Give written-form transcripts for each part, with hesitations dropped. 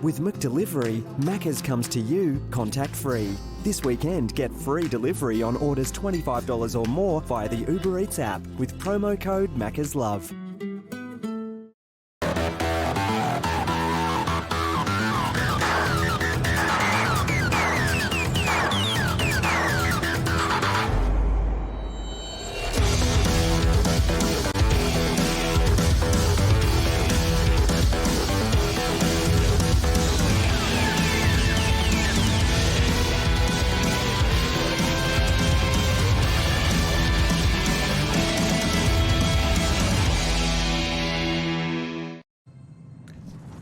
With McDelivery, Macca's comes to you contact-free. This weekend, get free delivery on orders $25 or more via the Uber Eats app with promo code MACCASLOVE.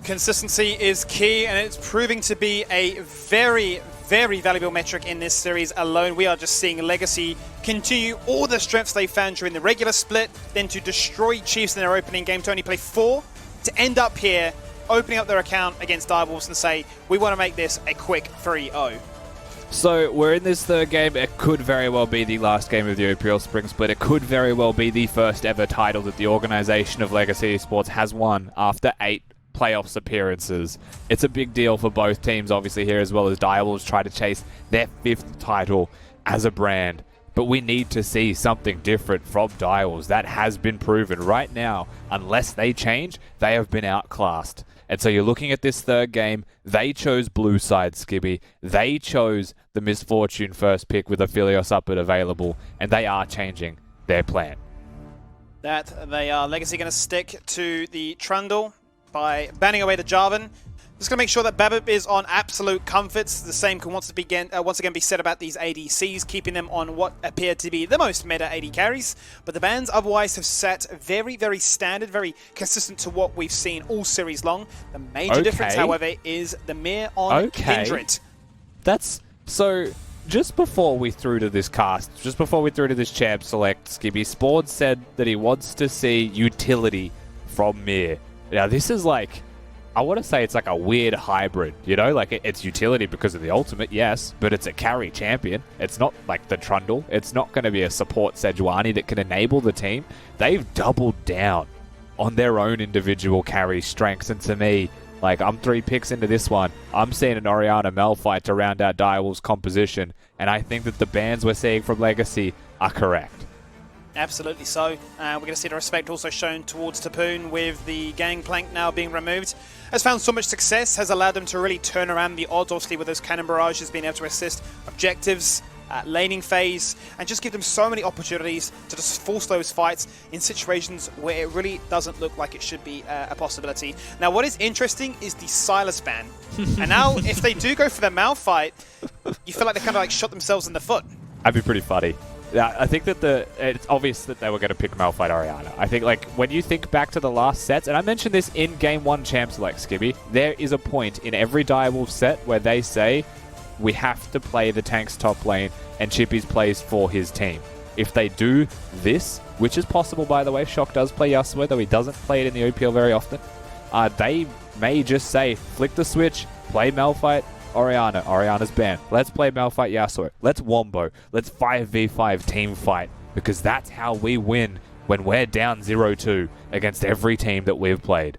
Consistency is key, and it's proving to be a very, very valuable metric in this series alone. We are just seeing Legacy continue all the strengths they found during the regular split, then to destroy Chiefs in their opening game, to only play 4, to end up here, opening up their account against Direwolves and say, we want to make this a quick 3-0. So we're in this third game. It could very well be the last game of the OPL Spring Split. It could very well be the first ever title that the organization of Legacy Esports has won after 8 playoffs appearances. It's a big deal for both teams, obviously, here, as well as Direwolves try to chase their 5th title as a brand. But we need to see something different from Direwolves. That has been proven. Right now, unless they change, they have been outclassed. And so you're looking at this third game. They chose blue side, Skibby. They chose the Misfortune first pick with Aphelios Uppert available, and they are changing their plan. That they are. Legacy going to stick to the Trundle by banning away the Jarvan. Just going to make sure that Babip is on absolute comforts. The same can once again be said about these ADCs, keeping them on what appear to be the most meta AD carries. But the bans otherwise have sat very, very standard, very consistent to what we've seen all series long. The major difference, however, is the Mir on Kindred. That's so. Just before we threw to this cast, just before we threw to this champ select, Skibby Spord said that he wants to see utility from Mir. Now, this is like, I want to say it's like a weird hybrid, you know? Like, it's utility because of the ultimate, yes, but it's a carry champion. It's not like the Trundle. It's not going to be a support Sejuani that can enable the team. They've doubled down on their own individual carry strengths, and to me, like, I'm 3 picks into this one. I'm seeing an Orianna Malphite to round out Direwolves' composition, and I think that the bans we're seeing from Legacy are correct. Absolutely so. We're going to see the respect also shown towards Tapoon with the gangplank now being removed. Has found so much success, has allowed them to really turn around the odds, obviously with those cannon barrages, being able to assist objectives, laning phase, and just give them so many opportunities to just force those fights in situations where it really doesn't look like it should be a possibility. Now, what is interesting is the Silas ban. And now, if they do go for the Malphite, you feel like they kind of like shot themselves in the foot. That'd be pretty funny. Yeah, I think that it's obvious that they were going to pick Malphite Orianna. I think, like, when you think back to the last sets, and I mentioned this in Game 1 Champ Select, Skibby, there is a point in every Direwolf set where they say, we have to play the tank's top lane, and Chippy's plays for his team. If they do this, which is possible, by the way, Shock does play Yasuo, though he doesn't play it in the OPL very often, they may just say, flick the switch, play Malphite Orianna. Orianna's banned. Let's play Malphite Yasuo. Let's wombo. Let's 5v5 team fight. Because that's how we win when we're down 0-2 against every team that we've played.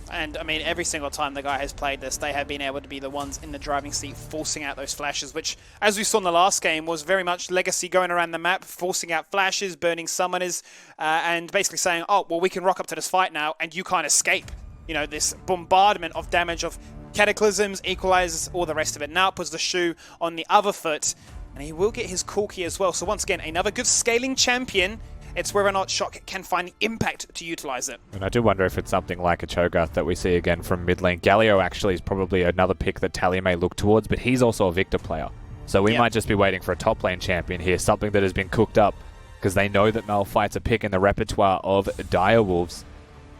And, I mean, every single time the guy has played this, they have been able to be the ones in the driving seat forcing out those flashes, which, as we saw in the last game, was very much Legacy going around the map, forcing out flashes, burning summoners, and basically saying, oh, well, we can rock up to this fight now, and you can't escape. You know, this bombardment of damage of Cataclysms, Equalizes, all the rest of it. Now it puts the shoe on the other foot, and he will get his Corki as well. So once again, another good scaling champion. It's whether or not Shock can find the impact to utilize it. And I do wonder if it's something like a Cho'Gath that we see again from mid lane. Galio actually is probably another pick that Tally may look towards, but he's also a Victor player. So we might just be waiting for a top lane champion here, something that has been cooked up, because they know that Malphite's a pick in the repertoire of Direwolves.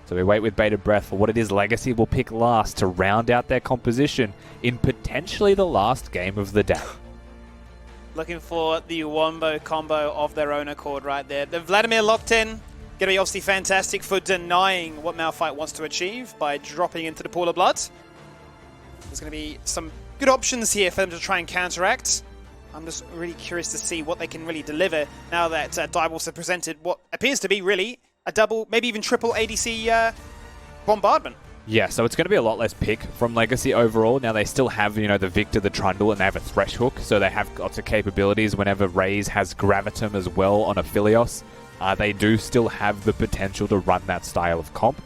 So we wait with bated breath for what it is Legacy will pick last to round out their composition in potentially the last game of the day. Looking for the Wombo combo of their own accord right there. The Vladimir locked in. Going to be obviously fantastic for denying what Malphite wants to achieve by dropping into the pool of blood. There's going to be some good options here for them to try and counteract. I'm just really curious to see what they can really deliver now that Direwolves have presented what appears to be really a double, maybe even triple ADC bombardment. Yeah, so it's going to be a lot less pick from Legacy overall. Now they still have, the Victor, the Trundle, and they have a Thresh Hook, so they have lots of capabilities. Whenever Raze has Gravitum as well on a Philios, they do still have the potential to run that style of comp.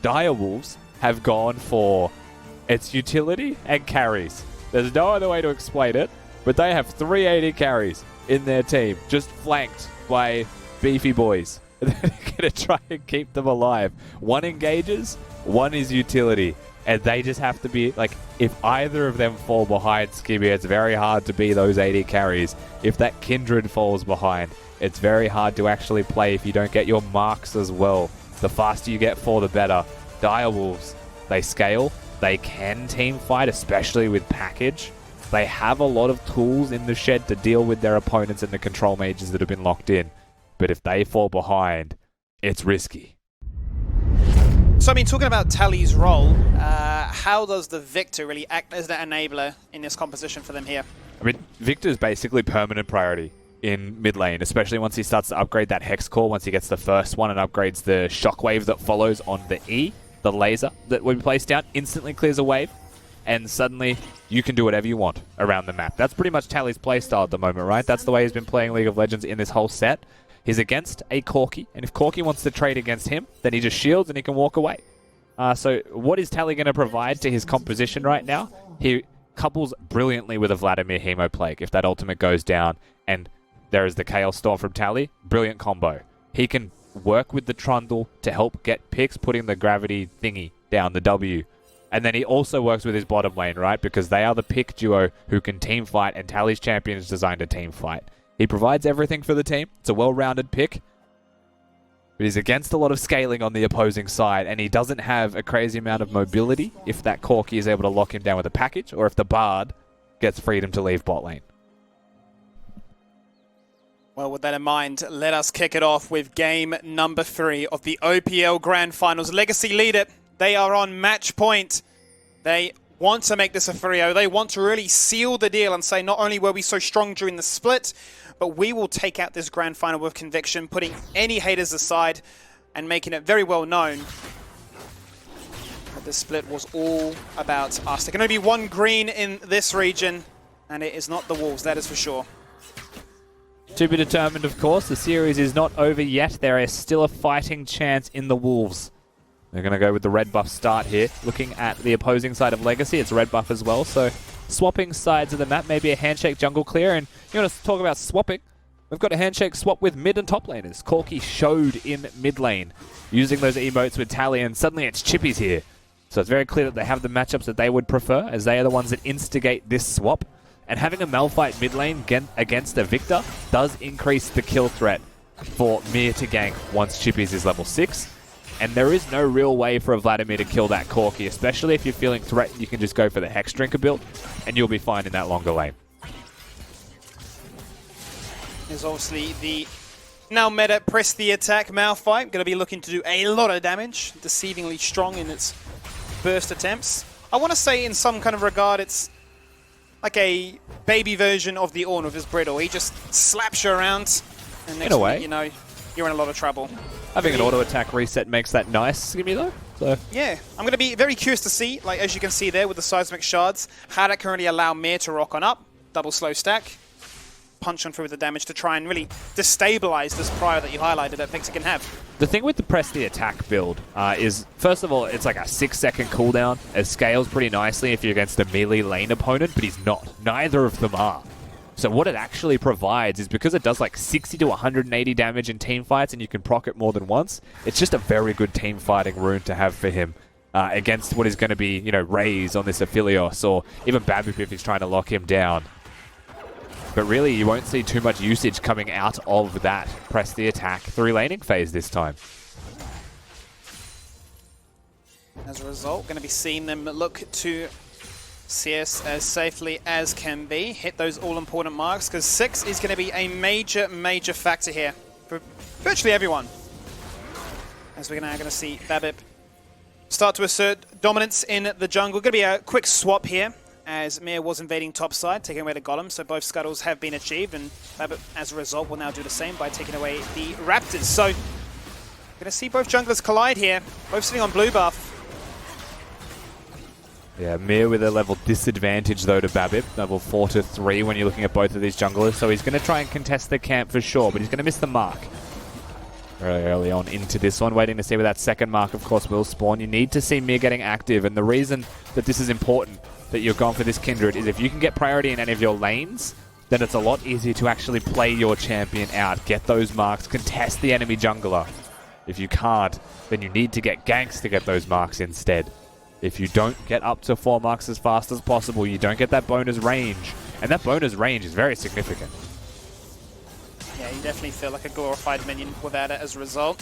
Direwolves have gone for its utility and carries. There's no other way to explain it, but they have 380 carries in their team, just flanked by beefy boys. They're going to try and keep them alive. One engages, one is utility, and they just have to be, like, if either of them fall behind Skibby, it's very hard to be those 80 carries. If that Kindred falls behind, it's very hard to actually play if you don't get your marks as well. The faster you get 4, the better. Direwolves, they scale, they can team fight, especially with package. They have a lot of tools in the shed to deal with their opponents and the control mages that have been locked in. But if they fall behind, it's risky. So, I mean, talking about Tally's role, how does the Victor really act as the enabler in this composition for them here? I mean, Victor's basically permanent priority in mid lane, especially once he starts to upgrade that Hex Core, once he gets the first one and upgrades the Shockwave that follows on the E, the laser that when placed down, instantly clears a wave, and suddenly you can do whatever you want around the map. That's pretty much Tally's playstyle at the moment, right? That's the way he's been playing League of Legends in this whole set. He's against a Corki, and if Corki wants to trade against him, then he just shields and he can walk away. So what is Tally going to provide to his composition right now? He couples brilliantly with a Vladimir Hemoplague if that ultimate goes down, and there is the Chaos Storm from Tally. Brilliant combo. He can work with the Trundle to help get picks, putting the gravity thingy down, the W. And then he also works with his bottom lane, right? Because they are the pick duo who can team fight, and Tally's champion is designed to team fight. He provides everything for the team. It's a well-rounded pick. But he's against a lot of scaling on the opposing side, and he doesn't have a crazy amount of mobility if that Corki is able to lock him down with a package, or if the Bard gets freedom to leave bot lane. Well, with that in mind, let us kick it off with game number 3 of the OPL Grand Finals. Legacy lead it. They are on match point. They want to make this a 3-0. They want to really seal the deal and say, not only were we so strong during the split, but we will take out this grand final with conviction, putting any haters aside and making it very well known that this split was all about us. There can only be one green in this region, and it is not the Wolves, that is for sure. To be determined, of course. The series is not over yet. There is still a fighting chance in the Wolves. They're going to go with the red buff start here. Looking at the opposing side of Legacy, it's red buff as well. So swapping sides of the map, maybe a handshake jungle clear. And you want to talk about swapping? We've got a handshake swap with mid and top laners. Corki showed in mid lane, using those emotes with Tally, and suddenly it's Chippy's here. So it's very clear that they have the matchups that they would prefer, as they are the ones that instigate this swap. And having a Malphite mid lane against a Victor does increase the kill threat for Mir to gank once Chippy's is level 6. And there is no real way for a Vladimir to kill that Corki, especially if you're feeling threatened. You can just go for the Hex Drinker build, and you'll be fine in that longer lane. There's obviously the now meta press the attack Malphite. Going to be looking to do a lot of damage, deceivingly strong in its burst attempts. I want to say in some kind of regard it's like a baby version of the Ornn with his brittle. He just slaps you around, and next thing you know, you're in a lot of trouble. Having an auto attack reset makes that nice, Skibby, though. So yeah, I'm going to be very curious to see, like as you can see there with the seismic shards, how that can really allow Mir to rock on up, double slow stack, punch on through with the damage to try and really destabilize this prior that you highlighted that Victor can have. The thing with the press the attack build is, first of all, it's like a 6-second cooldown. It scales pretty nicely if you're against a melee lane opponent, but he's not. Neither of them are. So what it actually provides is, because it does like 60 to 180 damage in team fights and you can proc it more than once, it's just a very good team fighting rune to have for him against what is going to be, Raze on this Aphelios, or even Babup if he's trying to lock him down. But really, you won't see too much usage coming out of that press the attack 3-laning phase this time. As a result, going to be seeing them look to CS as safely as can be, hit those all-important marks, because 6 is going to be a major, major factor here for virtually everyone. As we're now going to see Babup start to assert dominance in the jungle. Going to be a quick swap here, as Mir was invading topside, taking away the Golem, so both scuttles have been achieved, and Babup, as a result, will now do the same by taking away the Raptors. So, going to see both junglers collide here, both sitting on blue buff. Yeah, Mir with a level disadvantage though to Babip, level 4 to 3 when you're looking at both of these junglers, so he's going to try and contest the camp for sure, but he's going to miss the mark. Really early on into this one, waiting to see where that second mark of course will spawn. You need to see Mir getting active, and the reason that this is important, that you're going for this Kindred, is if you can get priority in any of your lanes, then it's a lot easier to actually play your champion out, get those marks, contest the enemy jungler. If you can't, then you need to get ganks to get those marks instead. If you don't get up to 4 marks as fast as possible, you don't get that bonus range. And that bonus range is very significant. Yeah, you definitely feel like a glorified minion without it as a result.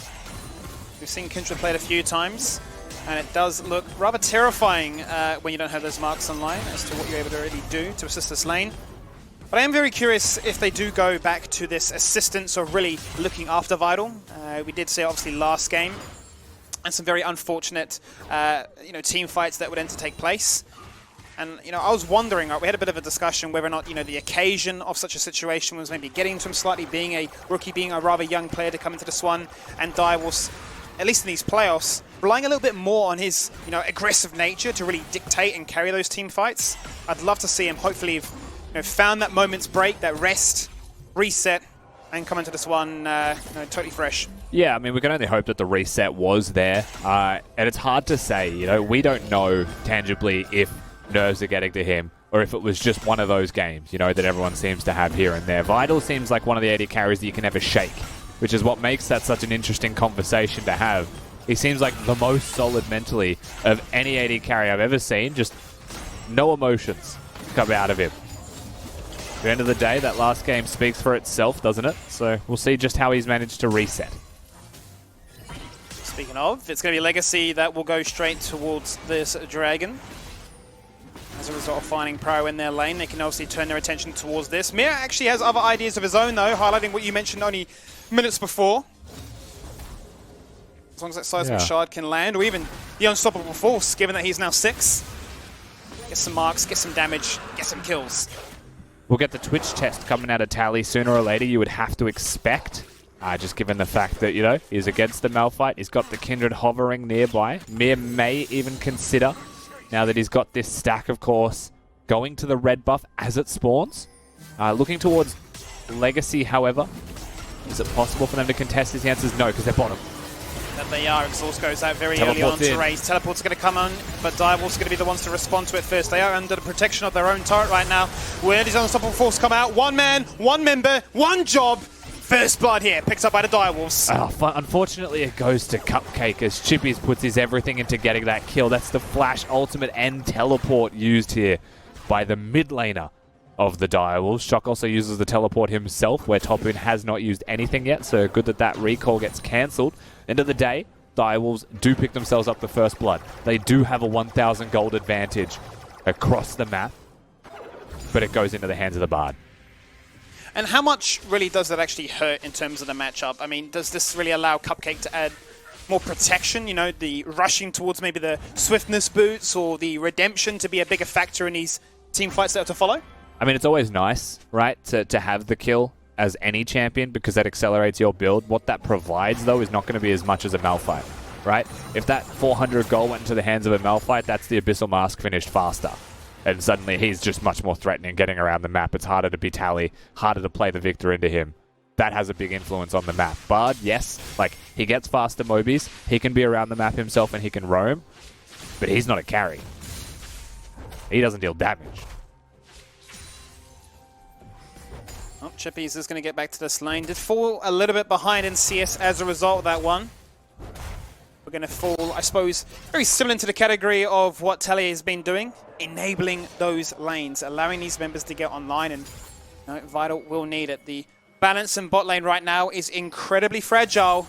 We've seen Kindred played a few times, and it does look rather terrifying when you don't have those marks online as to what you're able to really do to assist this lane. But I am very curious if they do go back to this assistance of really looking after Vital. We did see obviously last game, and some very unfortunate team fights that would enter take place. And I was wondering, we had a bit of a discussion whether or not the occasion of such a situation was maybe getting to him slightly, being a rookie, being a rather young player to come into this one, and Direwolf, at least in these playoffs, relying a little bit more on his aggressive nature to really dictate and carry those team fights. I'd love to see him hopefully found that moment's break, that rest, reset, and come into this one totally fresh. Yeah, I mean, we can only hope that the reset was there. And it's hard to say, we don't know tangibly if nerves are getting to him or if it was just one of those games, that everyone seems to have here and there. Vital seems like one of the AD carries that you can never shake, which is what makes that such an interesting conversation to have. He seems like the most solid mentally of any AD carry I've ever seen. Just no emotions come out of him. At the end of the day, that last game speaks for itself, doesn't it? So we'll see just how he's managed to reset. Speaking of, it's going to be Legacy that will go straight towards this Dragon. As a result of finding Pro in their lane, they can obviously turn their attention towards this. Mir actually has other ideas of his own, though, highlighting what you mentioned only minutes before. As long as that seismic shard can land, or even the unstoppable force, given that he's now 6. Get some marks, get some damage, get some kills. We'll get the Twitch test coming out of Tally sooner or later, you would have to expect. Just given the fact that, he's against the Malphite, he's got the Kindred hovering nearby. Mir may even consider, now that he's got this stack, of course, going to the red buff as it spawns. Looking towards Legacy, however. Is it possible for them to contest this? The answer is no, because they're bottom. That they are. Exhaust goes out very early on to raise. Teleport's going to come on, but Direwolf's going to be the ones to respond to it first. They are under the protection of their own turret right now. Where does Unstoppable Force come out? One man, one member, one job. First blood here, picked up by the Direwolves. Unfortunately, it goes to Cupcake as Chippies puts his everything into getting that kill. That's the flash, ultimate, and teleport used here by the mid laner of the Direwolves. Shock also uses the teleport himself, where Topun has not used anything yet, so good that that recall gets cancelled. End of the day, Direwolves do pick themselves up the first blood. They do have a 1,000 gold advantage across the map, but it goes into the hands of the Bard. And how much really does that actually hurt in terms of the matchup? I mean, does this really allow Cupcake to add more protection? The rushing towards maybe the swiftness boots or the redemption to be a bigger factor in these team fights that are to follow? I mean, it's always nice, right, to have the kill as any champion because that accelerates your build. What that provides, though, is not going to be as much as a Malphite, right? If that 400 gold went into the hands of a Malphite, that's the Abyssal Mask finished faster. And suddenly he's just much more threatening getting around the map. It's harder to be Tally, harder to play the Victor into him. That has a big influence on the map. Bard, yes, he gets faster Mobies, he can be around the map himself and he can roam, but he's not a carry. He doesn't deal damage. Oh, Chippies is going to get back to this lane. Did fall a little bit behind in CS as a result of that one. We're going to fall, I suppose, very similar to the category of what Tally has been doing, enabling those lanes, allowing these members to get online, and Vital will need it. The balance in bot lane right now is incredibly fragile.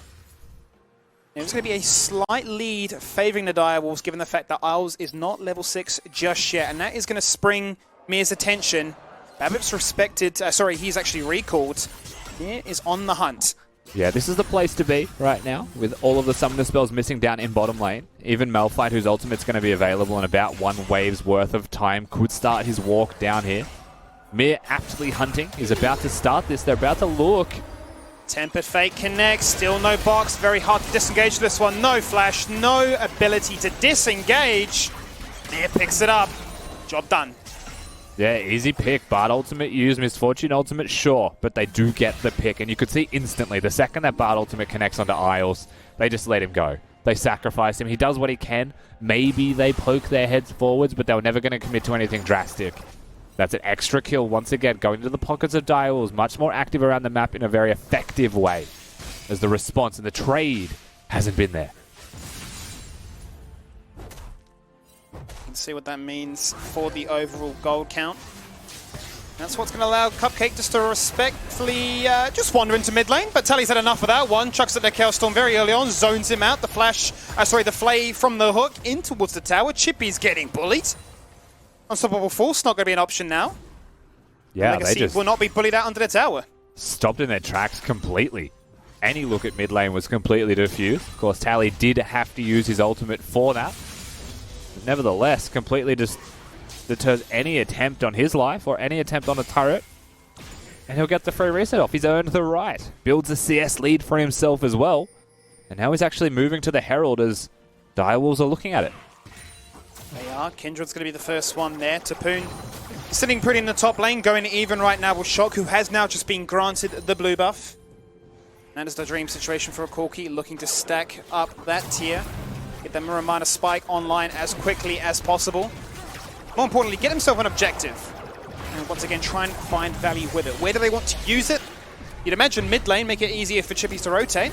There's going to be a slight lead favoring the Direwolves, given the fact that Isles is not level 6 just yet, and that is going to spring Mir's attention. Babip's respected, he's actually recalled. Mir is on the hunt. Yeah, this is the place to be right now, with all of the summoner spells missing down in bottom lane. Even Malphite, whose ultimate's going to be available in about 1 wave's worth of time, could start his walk down here. Mir aptly hunting is about to start this. They're about to look. Tempered Fate connects, still no box, very hard to disengage this one. No flash, no ability to disengage. Mir picks it up. Job done. Yeah, easy pick. Bard ultimate used, Misfortune ultimate, sure. But they do get the pick. And you could see instantly, the second that Bard ultimate connects onto Isles, they just let him go. They sacrifice him. He does what he can. Maybe they poke their heads forwards, but they were never going to commit to anything drastic. That's an extra kill. Once again, going to the pockets of Direwolves, much more active around the map in a very effective way. As the response and the trade hasn't been there. You can see what that means for the overall gold count. That's what's going to allow Cupcake just to respectfully just wander into mid lane, but Tally's had enough of that one. Chucks at the Chaos Storm very early on, zones him out. The flash, the flay from the hook in towards the tower. Chippy's getting bullied. Unstoppable Force not going to be an option now. Yeah, Legacy they just will not be bullied out under the tower. stopped in their tracks completely. Any look at mid lane was completely diffused. Of course, Tally did have to use his ultimate for that. But nevertheless, completely just deters any attempt on his life or any attempt on a turret. And he'll get the free reset off. He's earned the right. Builds a CS lead for himself as well. And now he's actually moving to the Herald as Direwolves are looking at it. They are. Kindred's going to be the first one there. Tapoon sitting pretty in the top lane, going even right now with Shock, who has now just been granted the blue buff. That is the dream situation for a Corki, looking to stack up that tier. Get the Mirror Miner spike online as quickly as possible. More importantly, get himself an objective. And once again, try and find value with it. Where do they want to use it? You'd imagine mid lane, make it easier for Chippies to rotate.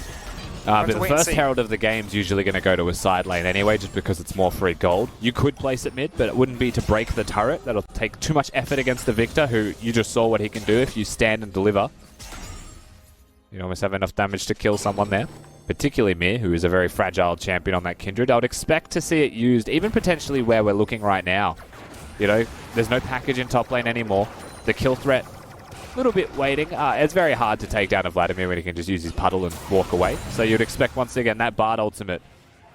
But the first Herald of the game is usually going to go to a side lane anyway, just because it's more free gold. You could place it mid, but it wouldn't be to break the turret. That'll take too much effort against the Victor, who you just saw what he can do if you stand and deliver. You almost have enough damage to kill someone there. Particularly Mir, who is a very fragile champion on that Kindred. I would expect to see it used, even potentially where we're looking right now. You know, there's no package in top lane anymore. The kill threat, a little bit waiting. It's very hard to take down a Vladimir when he can just use his puddle and walk away. So you'd expect, once again, that Bard ultimate.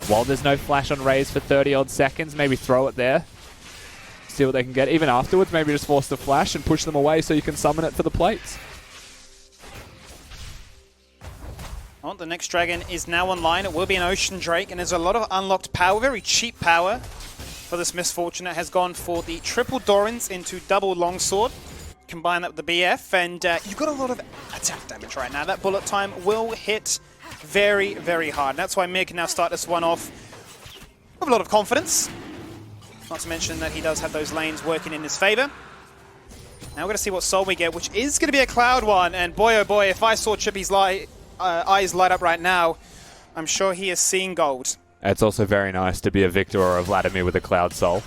While there's no flash on Raze for 30-odd seconds, maybe throw it there. See what they can get. Even afterwards, maybe just force the flash and push them away so you can summon it for the plates. Well, the next dragon is now online. It will be an Ocean Drake, and there's a lot of unlocked power, very cheap power for this Misfortune. It has gone for the triple Dorans into double Longsword. Combine that with the BF, and you've got a lot of attack damage right now. That bullet time will hit very, very hard. And that's why Mir can now start this one off with a lot of confidence. Not to mention that he does have those lanes working in his favor. Now we're going to see what soul we get, which is going to be a Cloud one. And boy, oh boy, if I saw Chippy's eyes light up right now, I'm sure he is seeing gold. It's also very nice to be a Victor or a Vladimir with a Cloud Soul.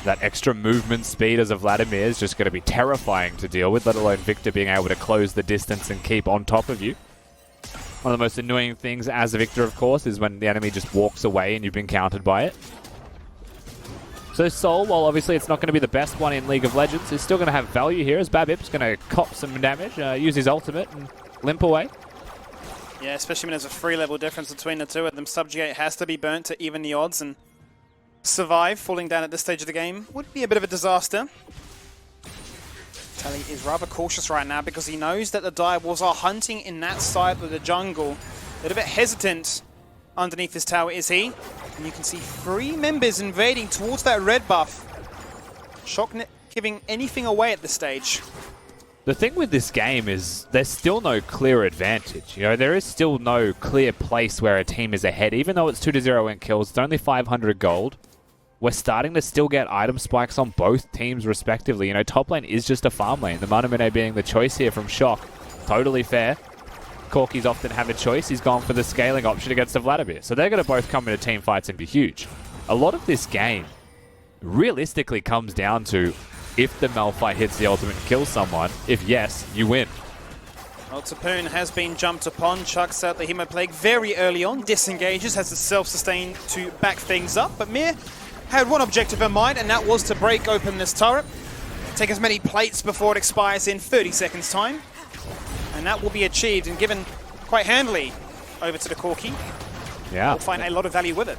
That extra movement speed as a Vladimir is just going to be terrifying to deal with, let alone Victor being able to close the distance and keep on top of you. One of the most annoying things as a Victor, of course, is when the enemy just walks away and you've been countered by it. So Soul, while obviously it's not going to be the best one in League of Legends, is still going to have value here as Babip's going to cop some damage, use his ultimate and limp away. Yeah, especially when there's a 3-level difference between the two of them. Subjugate has to be burnt to even the odds, and survive falling down at this stage of the game would be a bit of a disaster. Tally is rather cautious right now because he knows that the Direwolves are hunting in that side of the jungle. A little bit hesitant underneath this tower is he. And you can see 3 members invading towards that red buff. Shock not giving anything away at this stage. The thing with this game is there's still no clear advantage. You know, there is still no clear place where a team is ahead. Even though it's 2-0 in kills, it's only 500 gold. We're starting to still get item spikes on both teams respectively. You know, top lane is just a farm lane. The Manamune being the choice here from Shock. Totally fair. Corki's often have a choice. He's gone for the scaling option against the Vladimir. So they're going to both come into team fights and be huge. A lot of this game realistically comes down to if the Malphite hits the ultimate and kills someone. If yes, you win. Well, Tapoon has been jumped upon, chucks out the Hemoplague very early on, disengages, has the self-sustain to back things up, but Mir had one objective in mind, and that was to break open this turret, take as many plates before it expires in 30 seconds time, and that will be achieved and given quite handily over to the Corki. Yeah. We'll find a lot of value with it.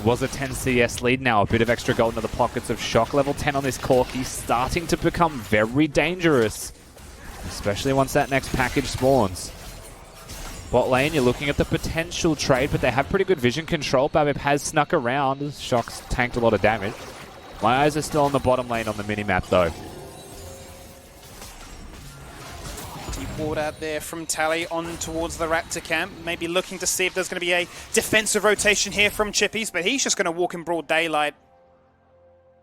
Was a 10 CS lead, now a bit of extra gold into the pockets of Shock. Level 10 on this Corki, starting to become very dangerous, especially once that next package spawns. Bot lane, you're looking at the potential trade, but they have pretty good vision control. Babip has snuck around. Shock's tanked a lot of damage. My eyes are still on the bottom lane on the minimap, though. Deep ward out there from Tally on towards the Raptor camp. Maybe looking to see if there's going to be a defensive rotation here from Chippies, but he's just going to walk in broad daylight.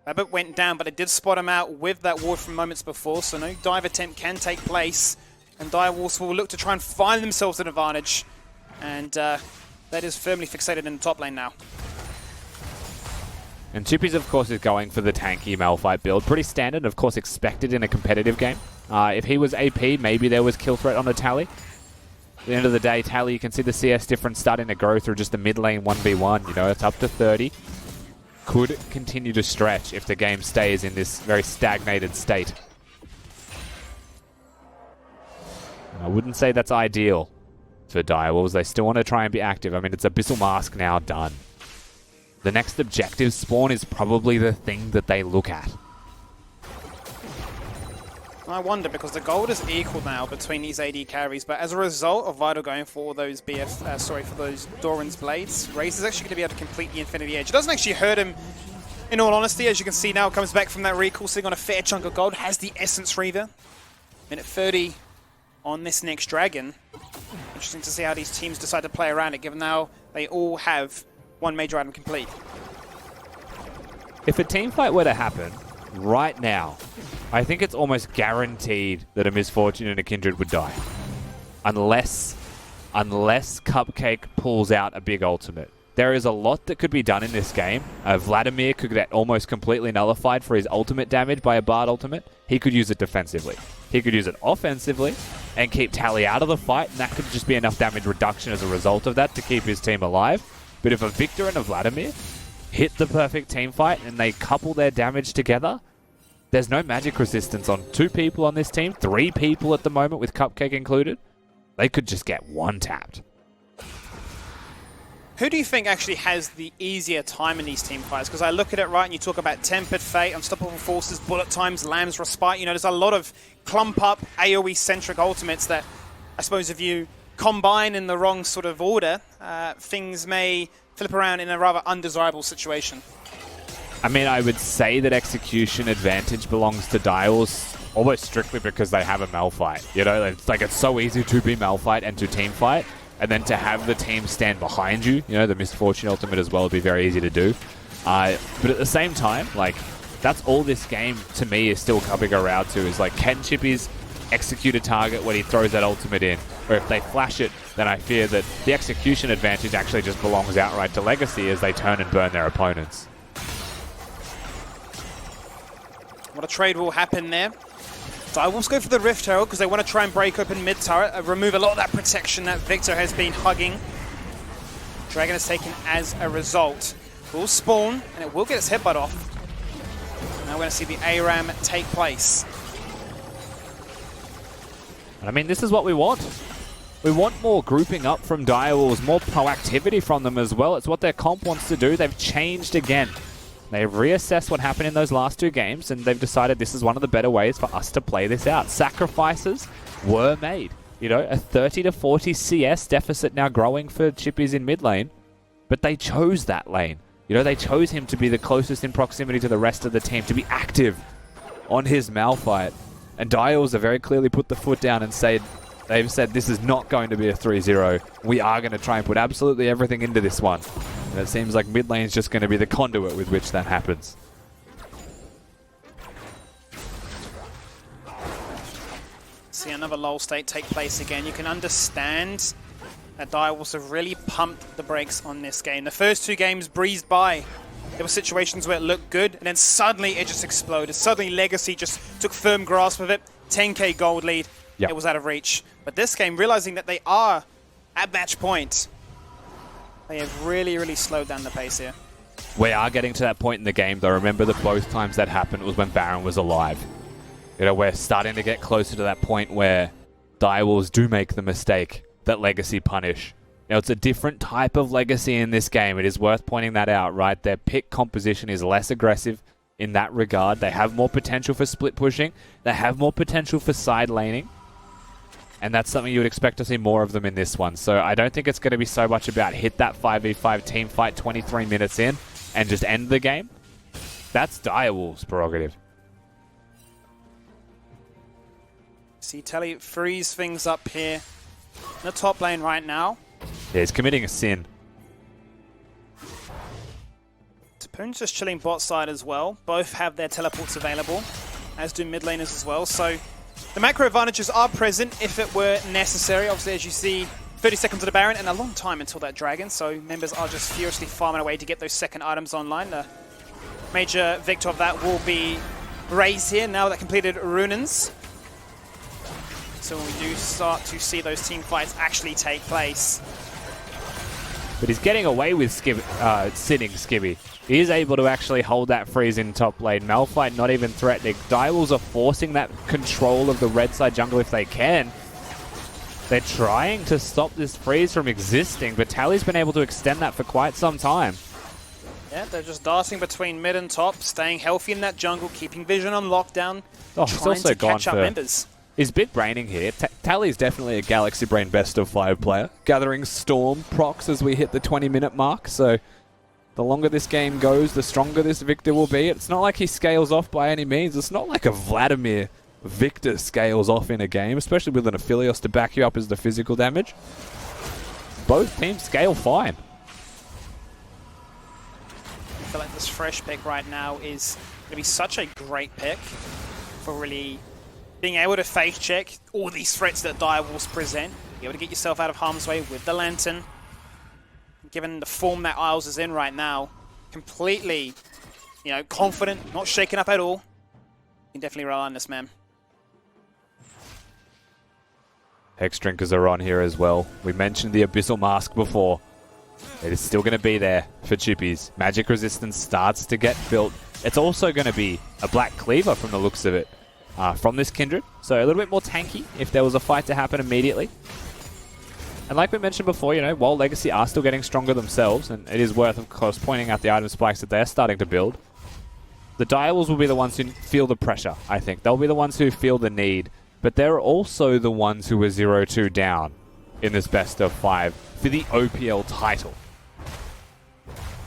That bit went down, but it did spot him out with that ward from moments before, so no dive attempt can take place. And Direwolves will look to try and find themselves an advantage. And that is firmly fixated in the top lane now. And Chippies, of course, is going for the tanky Malphite build. Pretty standard, of course, expected in a competitive game. If he was AP, maybe there was kill threat on a Tally. At the end of the day, Tally, you can see the CS difference starting to grow through just the mid lane 1v1. You know, it's up to 30. Could continue to stretch if the game stays in this very stagnated state. I wouldn't say that's ideal for Direwolves. They still want to try and be active. I mean, it's Abyssal Mask now done. The next objective spawn is probably the thing that they look at. I wonder, because the gold is equal now between these AD carries, but as a result of Vital going for those for those Doran's Blades, Raze is actually going to be able to complete the Infinity Edge. It doesn't actually hurt him, in all honesty. As you can see now, comes back from that recall, sitting on a fair chunk of gold, has the Essence Reaver. Minute 30 on this next Dragon. Interesting to see how these teams decide to play around it, given now they all have one major item complete. If a team fight were to happen right now, I think it's almost guaranteed that a Misfortune and a Kindred would die. Unless Cupcake pulls out a big ultimate. There is a lot that could be done in this game. Vladimir could get almost completely nullified for his ultimate damage by a Bard ultimate. He could use it defensively. He could use it offensively and keep Tally out of the fight, and that could just be enough damage reduction as a result of that to keep his team alive. But if a Victor and a Vladimir hit the perfect team fight and they couple their damage together, there's no magic resistance on 2 people on this team, 3 people at the moment with Cupcake included. They could just get one-tapped. Who do you think actually has the easier time in these team fights? Because I look at it right and you talk about Tempered Fate, Unstoppable Forces, Bullet Times, Lamb's Respite. You know, there's a lot of clump-up AoE-centric ultimates that I suppose if you combine in the wrong sort of order, things may flip around in a rather undesirable situation. I mean, I would say that execution advantage belongs to Dials almost strictly because they have a Malphite. You know, it's so easy to be Malphite and to team fight. And then to have the team stand behind you, you know, the Misfortune ultimate as well would be very easy to do. But at the same time, like, that's all this game, to me, is still coming around to, is like, can Chippies execute a target when he throws that ultimate in? Or if they flash it, then I fear that the execution advantage actually just belongs outright to Legacy as they turn and burn their opponents. What a trade will happen there. Direwolves go for the Rift Herald because they want to try and break open mid-turret, remove a lot of that protection that Victor has been hugging. Dragon is taken as a result. Will spawn, and it will get its headbutt off. Now we're going to see the ARAM take place. I mean, this is what we want. We want more grouping up from Direwolves, more proactivity from them as well. It's what their comp wants to do. They've changed again. They've reassessed what happened in those last 2 games, and they've decided this is one of the better ways for us to play this out. Sacrifices were made. You know, a 30 to 40 CS deficit now growing for Chippies in mid lane, but they chose that lane. You know, they chose him to be the closest in proximity to the rest of the team, to be active on his Malphite. And Dials have very clearly put the foot down and they've said this is not going to be a 3-0. We are going to try and put absolutely everything into this one. And it seems like mid lane is just going to be the conduit with which that happens. See another lull state take place again. You can understand that Direwolves have really pumped the brakes on this game. The first 2 games breezed by. There were situations where it looked good, and then suddenly it just exploded. Suddenly Legacy just took firm grasp of it. 10k gold lead. Yep. It was out of reach. But this game, realizing that they are at match point, they have really, really slowed down the pace here. We are getting to that point in the game, though. Remember that both times that happened was when Baron was alive. You know, we're starting to get closer to that point where Direwolves do make the mistake that Legacy punish. Now, it's a different type of Legacy in this game. It is worth pointing that out, right? Their pick composition is less aggressive in that regard. They have more potential for split pushing. They have more potential for side laning. And that's something you would expect to see more of them in this one. So I don't think it's going to be so much about hit that 5v5 team fight 23 minutes in and just end the game. That's Direwolf's prerogative. See Telly freeze things up here in the top lane right now. Yeah, he's committing a sin. Tapoon's just chilling bot side as well. Both have their teleports available, as do mid laners as well. So the macro advantages are present if it were necessary. Obviously, as you see, 30 seconds of the Baron and a long time until that Dragon. So members are just furiously farming away to get those second items online. The major victor of that will be Raze here, now that completed Runins. So we do start to see those team fights actually take place. But he's getting away with sitting Skibby. He is able to actually hold that freeze in top lane. Malphite not even threatening. Direwolves are forcing that control of the red side jungle if they can. They're trying to stop this freeze from existing, but Tally's been able to extend that for quite some time. Yeah, they're just darting between mid and top, staying healthy in that jungle, keeping vision on lockdown, trying to catch up members. He's big braining here. Tally's definitely a Galaxy Brain best of 5 player. Gathering Storm procs as we hit the 20-minute mark, so the longer this game goes, the stronger this Victor will be. It's not like he scales off by any means. It's not like a Vladimir Victor scales off in a game, especially with an Aphelios to back you up as the physical damage. Both teams scale fine. I feel like this fresh pick right now is going to be such a great pick for really being able to face check all these threats that Direwolves present, be able to get yourself out of harm's way with the Lantern. Given the form that Isles is in right now, completely, confident, not shaken up at all. You can definitely rely on this man. Hex Drinkers are on here as well. We mentioned the Abyssal Mask before. It is still going to be there for Chippies. Magic Resistance starts to get built. It's also going to be a Black Cleaver from the looks of it. From this Kindred, so a little bit more tanky if there was a fight to happen immediately. And like we mentioned before, while Legacy are still getting stronger themselves, and it is worth, of course, pointing out the item spikes that they're starting to build, the Direwolves will be the ones who feel the pressure, I think. They'll be the ones who feel the need, but they're also the ones who are 0-2 down in this best of 5 for the OPL title.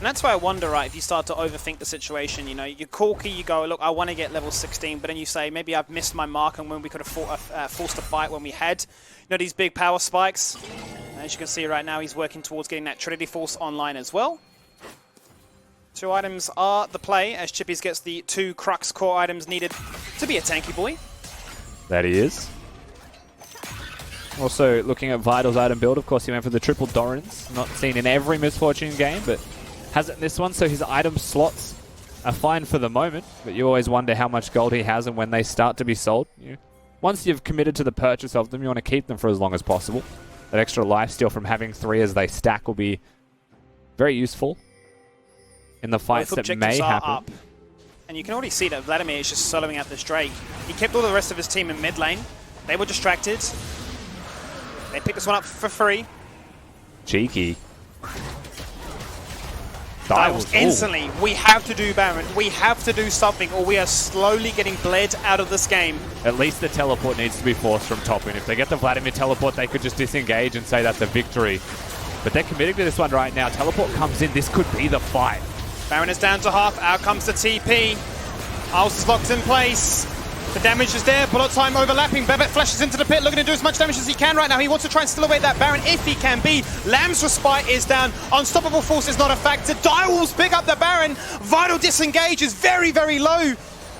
And that's why I wonder, right, if you start to overthink the situation, you're Corky, you go, look, I want to get level 16, but then you say, maybe I've missed my mark and when we could have forced a fight when we had, these big power spikes. As you can see right now, he's working towards getting that Trinity Force online as well. 2 items are the play, as Chippies gets the 2 Crux core items needed to be a tanky boy. That he is. Also, looking at Vital's item build, of course, he went for the triple Dorans. Not seen in every Misfortune game, but has it in this one, so his item slots are fine for the moment, but you always wonder how much gold he has and when they start to be sold. Once you've committed to the purchase of them, you want to keep them for as long as possible. That extra lifesteal from having 3 as they stack will be very useful in the fights that may happen. Up. And you can already see that Vladimir is just soloing out this Drake. He kept all the rest of his team in mid lane. They were distracted. They picked this one up for free. Cheeky. Direwolves instantly, we have to do Baron. We have to do something or we are slowly getting bled out of this game. At least the teleport needs to be forced from top in. If they get the Vladimir teleport, they could just disengage and say that's a victory. But they're committing to this one right now. Teleport comes in. This could be the fight. Baron is down to half. Out comes the TP. House is locked in place. The damage is there. Bullet time overlapping. Bebet flashes into the pit, looking to do as much damage as he can right now. He wants to try and steal away that Baron if he can be. Lamb's Respite is down. Unstoppable Force is not a factor. Direwolves pick up the Baron. Vital disengage is very, very low.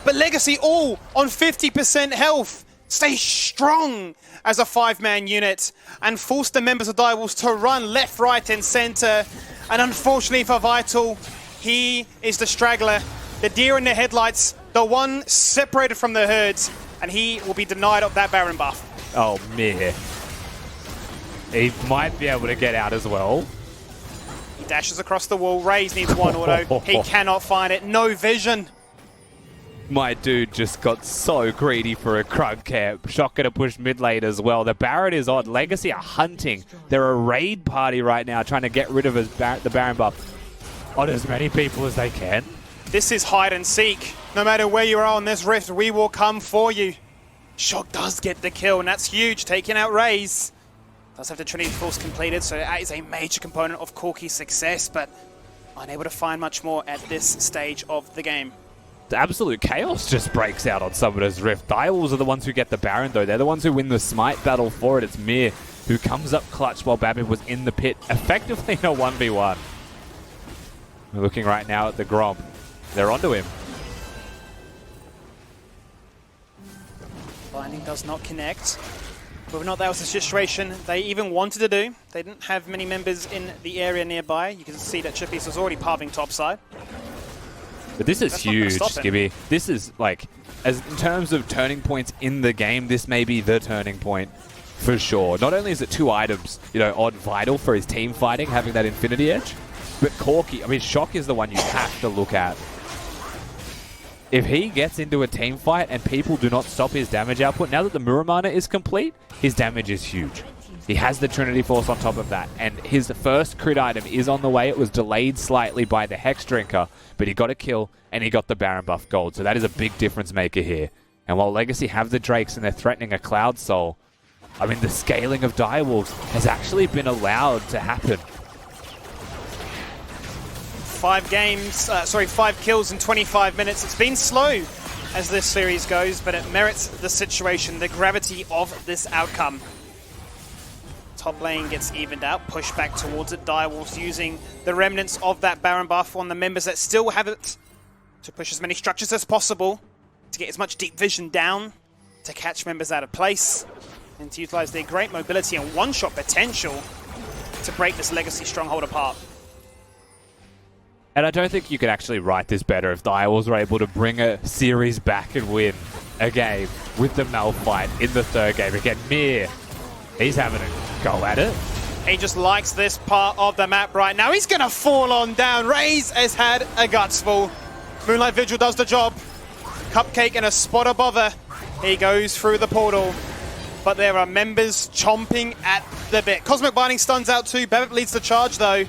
But Legacy all on 50% health. Stay strong as a 5-man unit and force the members of Direwolves to run left, right, and center. And unfortunately for Vital, he is the straggler. The deer in the headlights, the one separated from the herds, and he will be denied of that Baron buff. Oh, man. He might be able to get out as well. He dashes across the wall. Raze needs one auto. He cannot find it. No vision. My dude just got so greedy for a Krug camp. Shocker to push mid lane as well. The Baron is on. Legacy are hunting. They're a raid party right now trying to get rid of the Baron buff on as many people as they can. This is hide and seek. No matter where you are on this rift, we will come for you. Shock does get the kill, and that's huge, taking out Raze. Does have the Trinity Force completed, so that is a major component of Corky's success, but unable to find much more at this stage of the game. The absolute chaos just breaks out on Summoner's Rift. Direwolves are the ones who get the Baron, though. They're the ones who win the Smite battle for it. It's Mir who comes up clutch while Babib was in the pit, effectively in a 1v1. We're looking right now at the Gromp. They're onto him. Binding does not connect. Whether or not that was the situation they even wanted to do. They didn't have many members in the area nearby. You can see that Chippies was already parving topside. But this is huge, Skibby. This is like, as in terms of turning points in the game, this may be the turning point for sure. Not only is it 2 items, you know, on Vital for his team fighting, having that Infinity Edge, but Corki, I mean, Shock is the one you have to look at. If he gets into a team fight and people do not stop his damage output, now that the Muramana is complete, his damage is huge. He has the Trinity Force on top of that, and his first crit item is on the way. It was delayed slightly by the Hex Drinker, but he got a kill, and he got the Baron buff gold, so that is a big difference maker here. And while Legacy have the Drakes and they're threatening a Cloud Soul, I mean, the scaling of Direwolves has actually been allowed to happen. 5 kills in 25 minutes. It's been slow as this series goes, but it merits the situation, the gravity of this outcome. Top lane gets evened out, pushed back towards it. Direwolves using the remnants of that Baron buff on the members that still have it to push as many structures as possible, to get as much deep vision down, to catch members out of place, and to utilize their great mobility and one-shot potential to break this Legacy stronghold apart. And I don't think you could actually write this better if Direwolves were able to bring a series back and win a game with the Malphite in the 3rd game. Again, Mir, he's having a go at it. He just likes this part of the map right now. He's going to fall on down. Raze has had a gutsful. Moonlight Vigil does the job. Cupcake in a spot above her. He goes through the portal. But there are members chomping at the bit. Cosmic Binding stuns out too. Babip leads the charge though.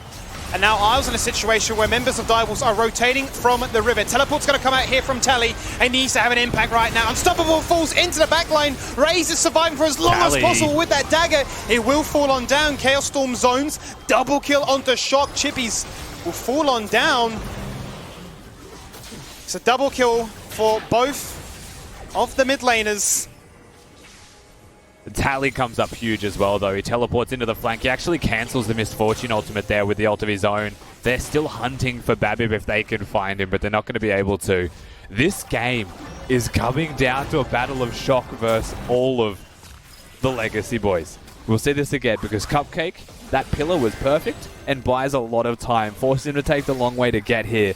And now Isles in a situation where members of Direwolves are rotating from the river. Teleport's going to come out here from Tally. He needs to have an impact right now. Unstoppable falls into the backline. Raze is surviving for as long as possible with that dagger. He will fall on down. Chaos Storm zones. Double kill onto Shock. Chippies will fall on down. It's a double kill for both of the mid laners. Tally comes up huge as well, though. He teleports into the flank. He actually cancels the Misfortune ultimate there with the ult of his own. They're still hunting for Babib if they can find him, but they're not going to be able to. This game is coming down to a battle of Shock versus all of the Legacy boys. We'll see this again because Cupcake, that pillar was perfect and buys a lot of time, forcing him to take the long way to get here.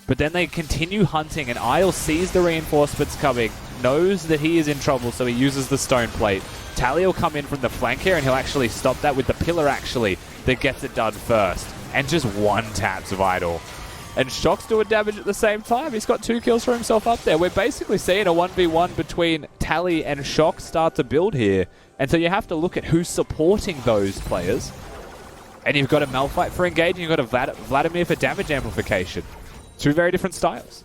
But then they continue hunting, and Isle sees the reinforcements coming, knows that he is in trouble, so he uses the stone plate. Tally will come in from the flank here, and he'll actually stop that with the pillar, actually, that gets it done first. And just one taps Vital. And Shock's doing damage at the same time. He's got 2 kills for himself up there. We're basically seeing a 1v1 between Tally and Shock start to build here. And so you have to look at who's supporting those players. And you've got a Malphite for engaging, you've got a Vladimir for damage amplification. 2 very different styles.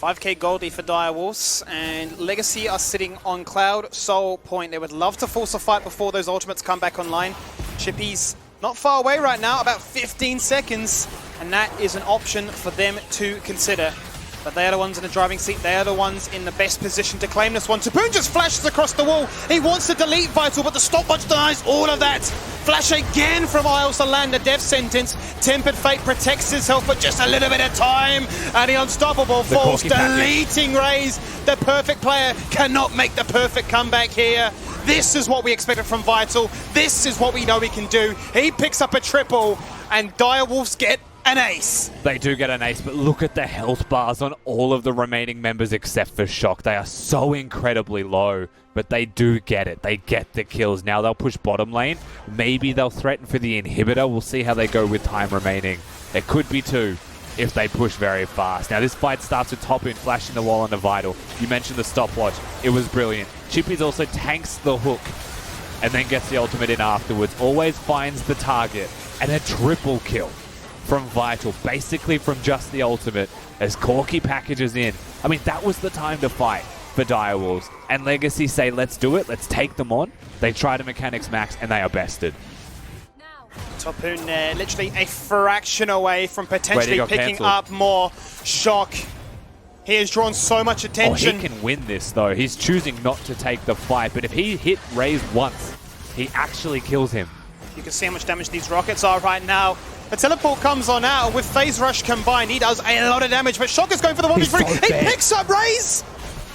5k Goldie for Direwolves, and Legacy are sitting on Cloud Soul Point. They would love to force a fight before those ultimates come back online. Chippy's not far away right now, about 15 seconds, and that is an option for them to consider. But they are the ones in the driving seat. They are the ones in the best position to claim this one. Tapoon just flashes across the wall. He wants to delete Vital, but the stopwatch denies all of that. Flash again from Isles to land a death sentence. Tempered Fate protects himself for just a little bit of time. And the Unstoppable falls, deleting Raze. The perfect player cannot make the perfect comeback here. This is what we expected from Vital. This is what we know he can do. He picks up a triple, and Direwolves get an ace. They do get an ace, but look at the health bars on all of the remaining members except for Shock. They are so incredibly low, but they do get it. They get the kills. Now they'll push bottom lane. Maybe they'll threaten for the inhibitor. We'll see how they go with time remaining. It could be 2 if they push very fast. Now this fight starts with Top in flashing the wall on the Vital. You mentioned the stopwatch. It was brilliant. Chippy's also tanks the hook and then gets the ultimate in afterwards. Always finds the target, and a triple kill from Vital, basically from just the ultimate, as Corki packages in. I mean, that was the time to fight for Direwolves. And Legacy say, let's do it, let's take them on. They try to mechanics max, and they are bested. Tapoon there, literally a fraction away from potentially picking up more. Shock He has drawn so much attention. Oh, he can win this, though. He's choosing not to take the fight, but if he hit Raze once, he actually kills him. You can see how much damage these rockets are right now. The teleport comes on out with Phase Rush combined. He does a lot of damage, but Shock is going for the 1v3. He picks up Raze!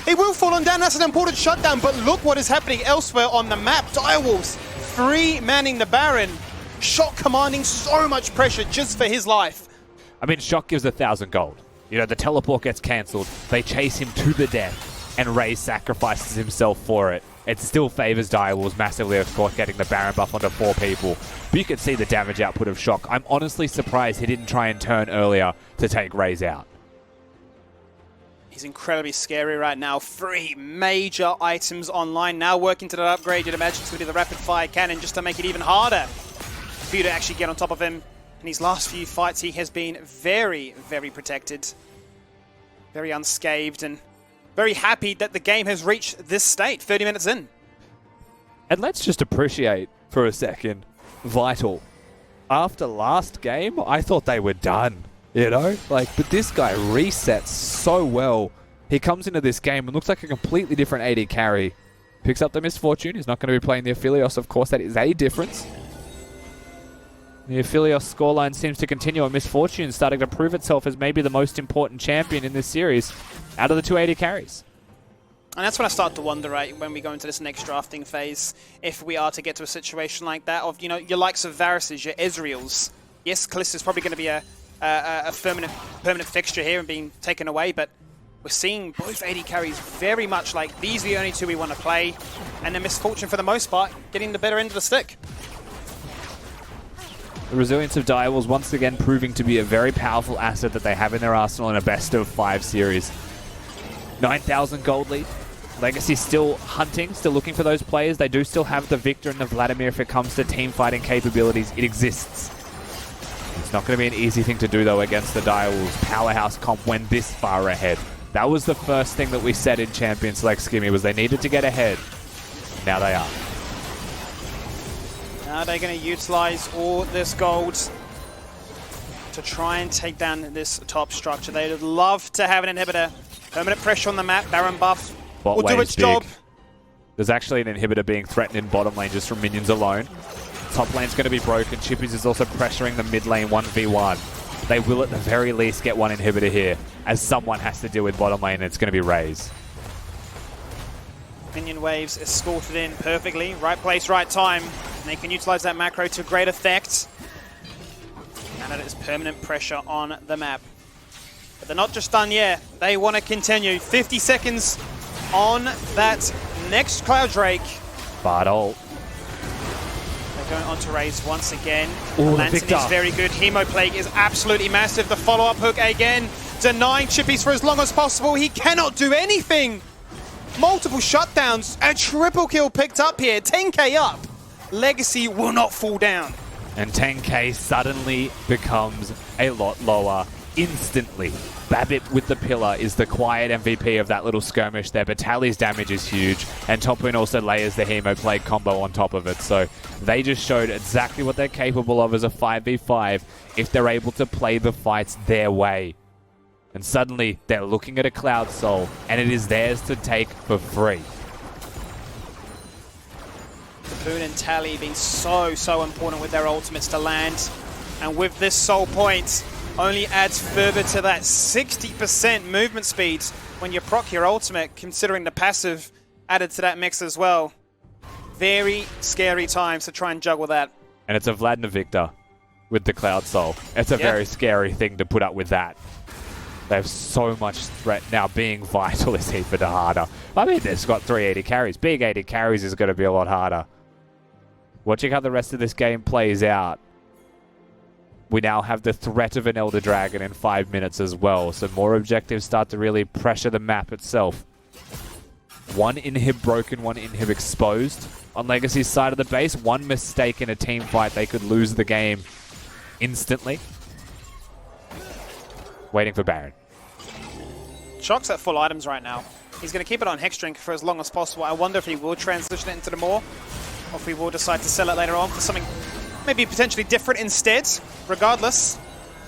He will fall on down. That's an important shutdown, but look what is happening elsewhere on the map. Direwolves manning the Baron. Shock commanding so much pressure just for his life. I mean, Shock gives 1,000 gold. You know, the teleport gets cancelled. They chase him to the death, and Raze sacrifices himself for it. It still favors Direwolves massively, of course, getting the Baron buff onto 4 people. But you can see the damage output of Shock. I'm honestly surprised he didn't try and turn earlier to take Raze out. He's incredibly scary right now. 3 major items online. Now working to that upgrade. You'd imagine it's going to be the rapid fire cannon just to make it even harder for you to actually get on top of him. In his last few fights, he has been very, very protected. Very unscathed and very happy that the game has reached this state, 30 minutes in. And let's just appreciate for a second, Vital. After last game, I thought they were done, you know? But this guy resets so well. He comes into this game and looks like a completely different AD carry. Picks up the Misfortune. He's not going to be playing the Aphelios, of course. That is a difference. The Aphelios scoreline seems to continue, and Misfortune starting to prove itself as maybe the most important champion in this series out of the 2 AD carries. And that's when I start to wonder, right, when we go into this next drafting phase, if we are to get to a situation like that of, you know, your likes of Varus's, your Ezreals. Yes, Kalista's probably going to be a permanent fixture here and being taken away, but we're seeing both AD carries very much like these are the only 2 we want to play, and then Misfortune, for the most part, getting the better end of the stick. The resilience of Direwolves once again proving to be a very powerful asset that they have in their arsenal in a best-of-5 series. 9,000 gold lead. Legacy still hunting, still looking for those players. They do still have the Victor and the Vladimir if it comes to team fighting capabilities. It exists. It's not going to be an easy thing to do, though, against the Direwolves powerhouse comp when this far ahead. That was the first thing that we said in Champion Select, Skimmy, was they needed to get ahead. Now they are. Now they're going to utilize all this gold to try and take down this top structure. They would love to have an inhibitor. Permanent pressure on the map, Baron buff will do its job. There's actually an inhibitor being threatened in bottom lane just from minions alone. Top lane's going to be broken. Chippies is also pressuring the mid lane 1v1. They will at the very least get one inhibitor here, as someone has to deal with bottom lane, and it's going to be Raze. Minion waves escorted in perfectly. Right place, right time. And they can utilize that macro to great effect. And it is permanent pressure on the map. But they're not just done yet. They want to continue. 50 seconds on that next Cloud Drake. Bartol. They're going on to Raze once again. Ooh, Lantern is very good. Hemoplague is absolutely massive. The follow-up hook again. Denying Chippies for as long as possible. He cannot do anything. Multiple shutdowns. A triple kill picked up here. 10k up. Legacy will not fall down. And 10k suddenly becomes a lot lower instantly. Babbitt with the pillar is the quiet MVP of that little skirmish there, but Tally's damage is huge, and Topwin also layers the Hemoplague combo on top of it, so they just showed exactly what they're capable of as a 5v5 if they're able to play the fights their way. And suddenly, they're looking at a Cloud Soul, and it is theirs to take for free. Poon and Tally being so important with their ultimates to land, and with this soul point, only adds further to that 60% movement speed when you proc your ultimate, considering the passive added to that mix as well. Very scary times to try and juggle that. And it's a Vladimir Victor with the Cloud Soul. It's a very scary thing to put up with that. They have so much threat now. Being Vital is heaper harder. I mean, they've got 380 carries. Being 80 carries is going to be a lot harder. Watching how the rest of this game plays out, we now have the threat of an Elder Dragon in 5 minutes as well, so more objectives start to really pressure the map itself. One inhib broken, one inhib exposed. On Legacy's side of the base, one mistake in a team fight, they could lose the game instantly. Waiting for Baron. Shock's at full items right now. He's going to keep it on Hex Drink for as long as possible. I wonder if he will transition it into the Maw, or if we will decide to sell it later on for something maybe potentially different instead. Regardless,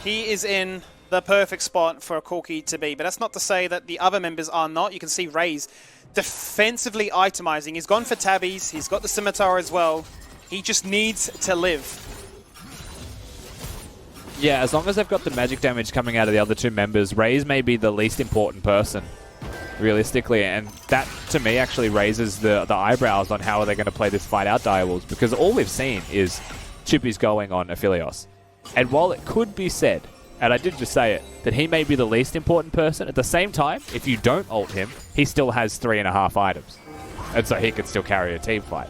he is in the perfect spot for a Corki to be. But that's not to say that the other members are not. You can see Raze defensively itemizing. He's gone for tabbies. He's got the scimitar as well. He just needs to live. Yeah, as long as they've got the magic damage coming out of the other two members, Raze may be the least important person, realistically. And that, to me, actually raises the eyebrows on how are they going to play this fight out, Direwolves. Because all we've seen is Chippy's going on Aphelios. And while it could be said, and I did just say it, that he may be the least important person, at the same time, if you don't ult him, he still has 3.5 items. And so he could still carry a team fight.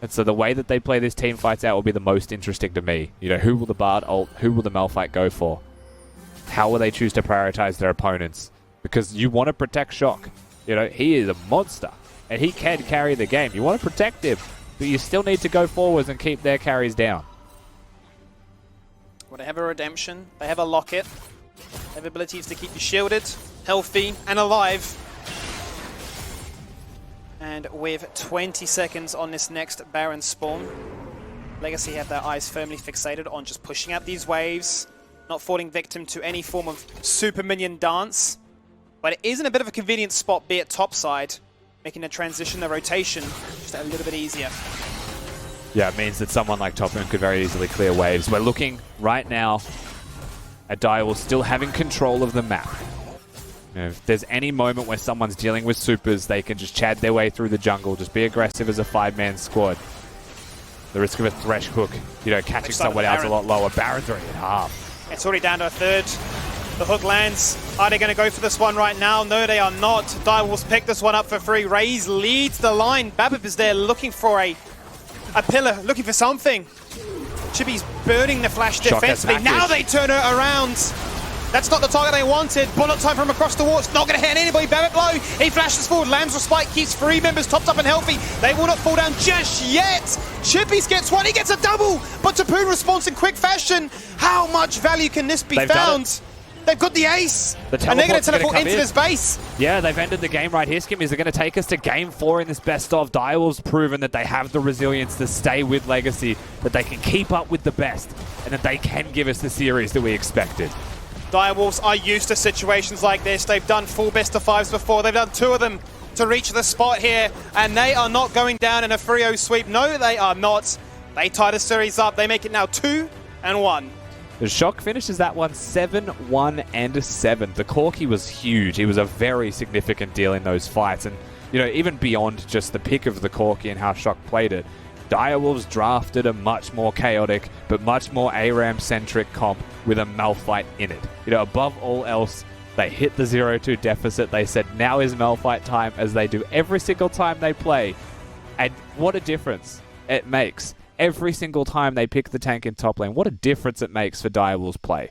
And so the way that they play this team fights out will be the most interesting to me. You know, who will the Bard ult? Who will the Malphite go for? How will they choose to prioritize their opponents? Because you want to protect Shock. You know, he is a monster. And he can carry the game. You want to protect him. But you still need to go forwards and keep their carries down. Well, they have a redemption. They have a locket. They have abilities to keep you shielded, healthy, and alive. And with 20 seconds on this next Baron spawn, Legacy have their eyes firmly fixated on just pushing out these waves, not falling victim to any form of super minion dance. But it is in a bit of a convenient spot, be it topside, making the transition, the rotation, just a little bit easier. Yeah, it means that someone like Topmoon could very easily clear waves. We're looking right now at Direwolves still having control of the map. You know, if there's any moment where someone's dealing with supers, they can just chad their way through the jungle, just be aggressive as a 5-man squad. The risk of a Thresh hook, you know, catching someone else a lot lower. Baron's already at half. It's already down to a third. The hook lands. Are they going to go for this one right now? No, they are not. Direwolves pick this one up for free. Raze leads the line. Babip is there looking for a pillar, looking for something. Chippy's burning the flash defensively. Now they turn it around. That's not the target they wanted. Bullet time from across the wall. It's not going to hit anybody. Babip low. He flashes forward. Lamb's respite keeps 3 members topped up and healthy. They will not fall down just yet. Chippies gets one. He gets a double. But Tapoon responds in quick fashion. How much value can this be found? They've got the ace. And they're going to teleport into this base. Yeah, they've ended the game right here, Skimmies. They're going to take us to game 4 in this best of. Direwolves proven that they have the resilience to stay with Legacy, that they can keep up with the best, and that they can give us the series that we expected. Direwolves are used to situations like this. They've done full best of 5s before. They've done 2 of them to reach the spot here, and they are not going down in a 3-0 sweep. No, they are not. They tie the series up. They make it now 2-1. The Shock finishes that one 7-1-7. The Corki was huge. He was a very significant deal in those fights, and you know, even beyond just the pick of the Corki and how Shock played it, Direwolves drafted a much more chaotic, but much more ARAM-centric comp with a Malphite in it. You know, above all else, they hit the 0-2 deficit. They said, now is Malphite time, as they do every single time they play. And what a difference it makes. Every single time they pick the tank in top lane, what a difference it makes for Direwolves' play.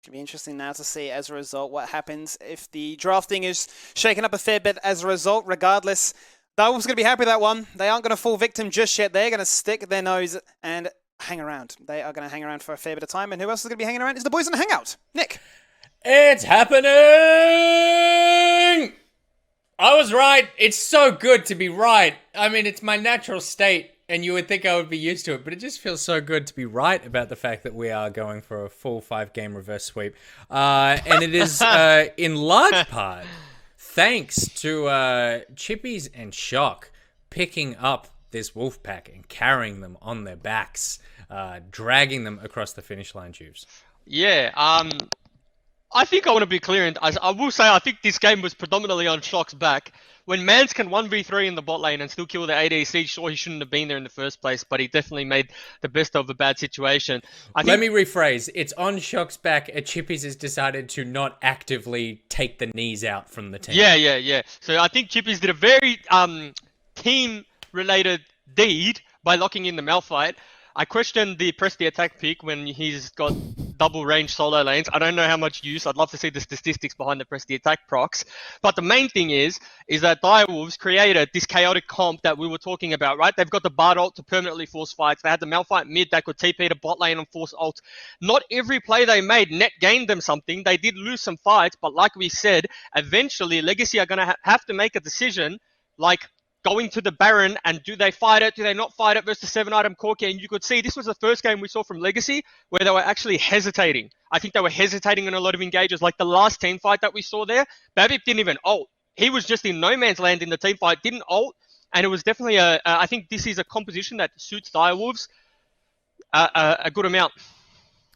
It'll be interesting now to see, as a result, what happens if the drafting is shaken up a fair bit as a result. Regardless, Direwolves going to be happy with that one. They aren't going to fall victim just yet. They're going to stick their nose and hang around. They are going to hang around for a fair bit of time. And who else is going to be hanging around is the boys on the Hangout. Nick. It's happening! I was right. It's so good to be right. I mean, it's my natural state, and you would think I would be used to it, but it just feels so good to be right about the fact that we are going for a full 5-game reverse sweep. And it is in large part thanks to Chippies and Shock picking up this wolf pack and carrying them on their backs, dragging them across the finish line, Juves. Yeah, I think I want to be clear, and I will say I think this game was predominantly on Shock's back. When Mans can 1v3 in the bot lane and still kill the ADC, sure, he shouldn't have been there in the first place, but he definitely made the best of a bad situation. Let me rephrase. It's on Shock's back. Chippies has decided to not actively take the knees out from the team. Yeah. So I think Chippies did a very team-related deed by locking in the Malphite. I question the press the attack pick when he's got double range solo lanes. I don't know how much use. I'd love to see the statistics behind the press the attack procs. But the main thing is that Direwolves created this chaotic comp that we were talking about, right? They've got the Bard ult to permanently force fights. They had the Malphite mid that could TP to bot lane and force ult. Not every play they made net gained them something. They did lose some fights, but like we said, eventually Legacy are going to have to make a decision like, going to the Baron, and do they fight it? Do they not fight it versus 7-item Corki? And you could see this was the first game we saw from Legacy where they were actually hesitating. I think they were hesitating in a lot of engages. Like the last team fight that we saw there, Babip didn't even ult. He was just in no man's land in the team fight, didn't ult, and it was definitely I think this is a composition that suits Direwolves a good amount.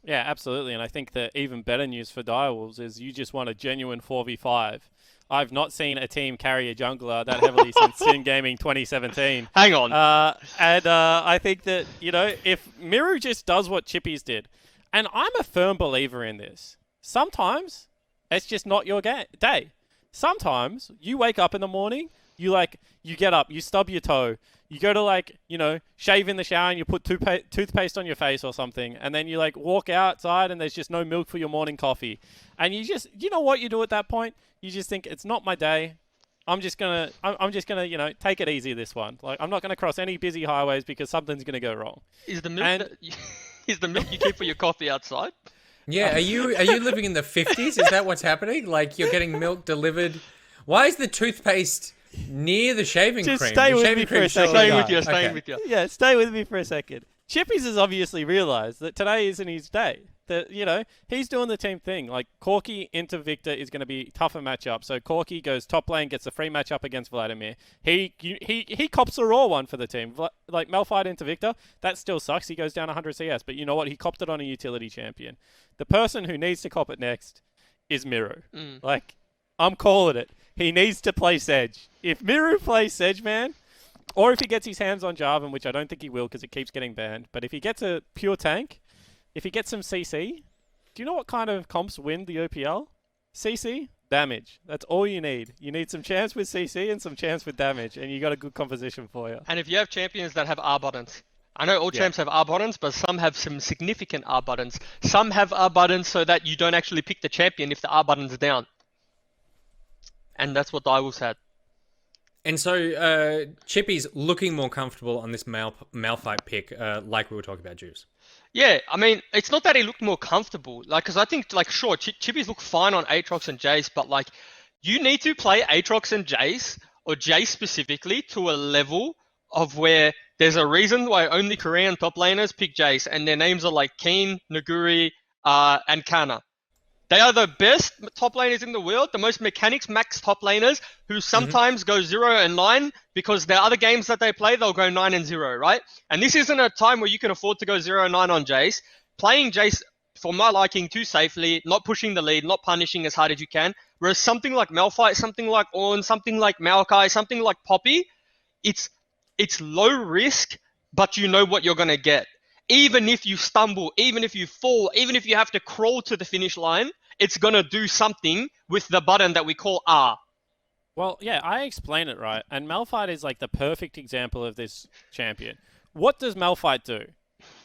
Yeah, absolutely. And I think that even better news for Direwolves is you just won a genuine 4v5. I've not seen a team carry a jungler that heavily since Sin Gaming 2017. Hang on. I think that, if Miru just does what Chippies did, and I'm a firm believer in this, sometimes it's just not your day. Sometimes you wake up in the morning, you get up, you stub your toe, you go to shave in the shower and you put toothpaste on your face or something, and then you walk outside and there's just no milk for your morning coffee. And you know what you do at that point? You just think, it's not my day. I'm just gonna take it easy this one. I'm not gonna cross any busy highways because something's gonna go wrong. Is the milk is the milk you keep for your coffee outside? Yeah, are you living in the 50s? Is that what's happening? Like you're getting milk delivered? Why is the toothpaste near the shaving cream? Just stay with me for a second. Staying with you. Yeah, stay with me for a second. Chippies has obviously realised that today isn't his day. That he's doing the team thing. Like Corki into Victor is going to be tougher matchup. So Corki goes top lane, gets a free matchup against Vladimir. He cops a raw one for the team. Like Malphite into Victor, that still sucks. He goes down 100 CS, but you know what? He copped it on a utility champion. The person who needs to cop it next is Miru. I'm calling it. He needs to play Sedge. If Miru plays Sedge, man, or if he gets his hands on Jarvan, which I don't think he will because it keeps getting banned, but if he gets a pure tank, if he gets some CC, do you know what kind of comps win the OPL? CC, damage. That's all you need. You need some chance with CC and some chance with damage, and you got a good composition for you. And if you have champions that have R buttons, I know all champs have R buttons, but some have some significant R buttons. Some have R buttons so that you don't actually pick the champion if the R button's down. And that's what Direwolves had. And so Chippy's looking more comfortable on this Malphite pick, like we were talking about, Juice. Yeah, I mean, it's not that he looked more comfortable. Because I think, sure, Chippies look fine on Aatrox and Jace, but, you need to play Aatrox and Jace, or Jace specifically, to a level of where there's a reason why only Korean top laners pick Jace, and their names are Keen, Naguri, and Kana. They are the best top laners in the world, the most mechanics max top laners who sometimes go 0-9 because there are other games that they play, they'll go 9-0, right? And this isn't a time where you can afford to go 0-9 on Jace. Playing Jace, for my liking, too safely, not pushing the lead, not punishing as hard as you can. Whereas something like Malphite, something like Ornn, something like Maokai, something like Poppy, it's low risk, but you know what you're going to get. Even if you stumble, even if you fall, even if you have to crawl to the finish line, it's going to do something with the button that we call R. Well, yeah, I explain it right. And Malphite is the perfect example of this champion. What does Malphite do?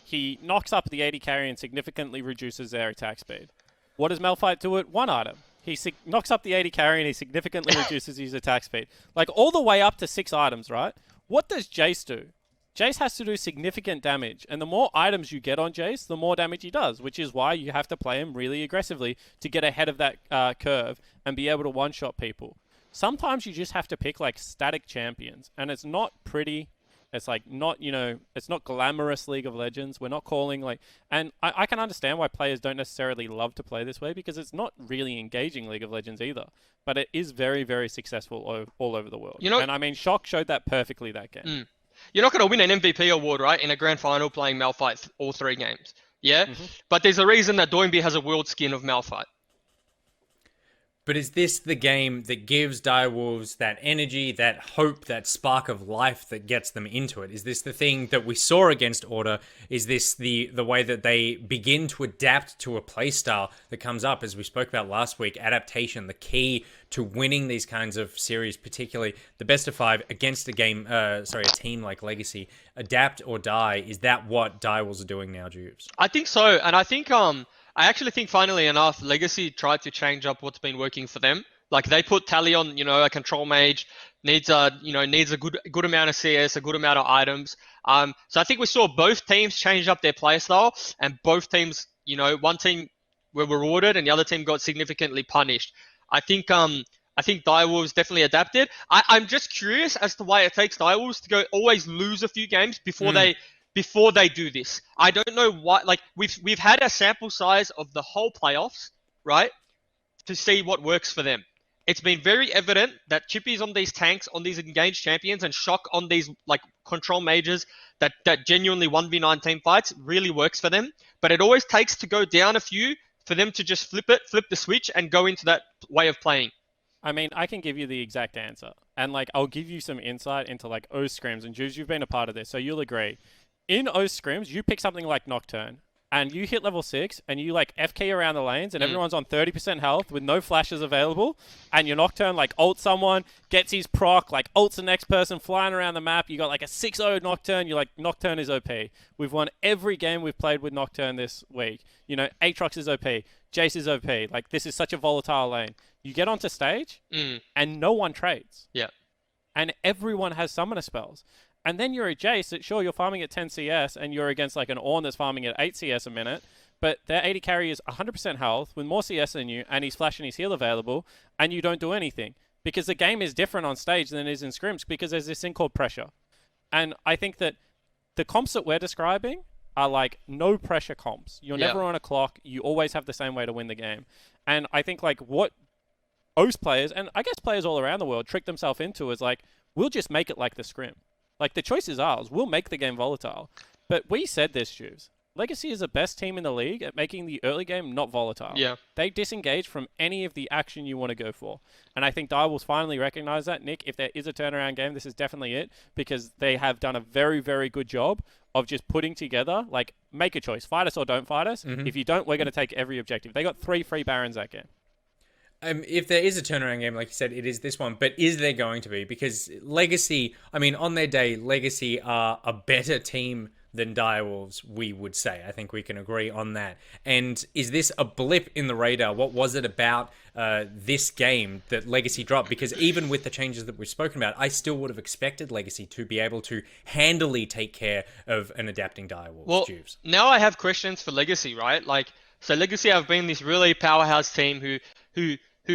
He knocks up the AD carry and significantly reduces their attack speed. What does Malphite do at one item? He knocks up the AD carry and he significantly reduces his attack speed. All the way up to 6 items, right? What does Jace do? Jace has to do significant damage, and the more items you get on Jace, the more damage he does, which is why you have to play him really aggressively to get ahead of that curve and be able to one-shot people. Sometimes you just have to pick static champions, and it's not pretty. It's not, it's not glamorous League of Legends. We're not calling and I can understand why players don't necessarily love to play this way because it's not really engaging League of Legends either. But it is very, very successful all over the world. And I mean, Shock showed that perfectly that game. You're not going to win an MVP award, right, in a grand final playing Malphite all 3 games. Yeah? But there's a reason that Doinby has a world skin of Malphite. But is this the game that gives Direwolves that energy, that hope, that spark of life that gets them into it? Is this the thing that we saw against Order? Is this the way that they begin to adapt to a playstyle that comes up, as we spoke about last week, adaptation, the key to winning these kinds of series, particularly the best of 5 against a team like Legacy? Adapt or die. Is that what Direwolves are doing now, Juves? I think so, and I think I actually think, funnily enough, Legacy tried to change up what's been working for them. They put Tally on, a control mage, needs a good amount of CS, a good amount of items. So I think we saw both teams change up their playstyle, and both teams, one team were rewarded and the other team got significantly punished. I think I think Direwolves definitely adapted. I'm just curious as to why it takes Direwolves to go always lose a few games before they do this. I don't know why. Like we've had a sample size of the whole playoffs, right, to see what works for them. It's been very evident that Chippy's on these tanks, on these engaged champions, and Shock on these like control majors that genuinely 1v9 team fights really works for them. But it always takes to go down a few for them to just flip the switch, and go into that way of playing. I mean, I can give you the exact answer. And, like, I'll give you some insight into, like, O scrims. And, Juice, you've been a part of this, so you'll agree. In O scrims, you pick something like Nocturne, and you hit level 6, and you, like, FK around the lanes, and everyone's on 30% health with no flashes available, and your Nocturne, like, ults someone, gets his proc, like, ults the next person flying around the map. You got, like, a 6-0 Nocturne. You're like, Nocturne is OP. We've won every game we've played with Nocturne this week. You know, Aatrox is OP. Jace is OP. Like, this is such a volatile lane. You get onto stage, and no one trades. Yeah. And everyone has summoner spells. And then you're a Jace that, sure, you're farming at 10 CS, and you're against, like, an Ornn that's farming at 8 CS a minute, but their 80 carry is 100% health with more CS than you, and he's flashing his heal available, and you don't do anything. Because the game is different on stage than it is in scrims, because there's this thing called pressure. And I think that the comps that we're describing are, like, no-pressure comps. You're never on a clock. You always have the same way to win the game. And I think, like, what OS players, and I guess players all around the world, trick themselves into is like, we'll just make it like the scrim. Like, the choice is ours. We'll make the game volatile. But we said this, Juves. Legacy is the best team in the league at making the early game not volatile. Yeah. They disengage from any of the action you want to go for. And I think Direwolves finally recognize that. Nick, if there is a turnaround game, this is definitely it, because they have done a very, very good job of just putting together, like, make a choice. Fight us or don't fight us. If you don't, we're going to take every objective. They got 3 free Barons that game. If there is a turnaround game, like you said, it is this one. But is there going to be? Because Legacy, I mean, on their day, Legacy are a better team than Direwolves, we would say. I think we can agree on that. And is this a blip in the radar? What was it about this game that Legacy dropped? Because even with the changes that we've spoken about, I still would have expected Legacy to be able to handily take care of an adapting Direwolves. Well, Juves. now I have questions for Legacy, right? Like, so Legacy have been this really powerhouse team who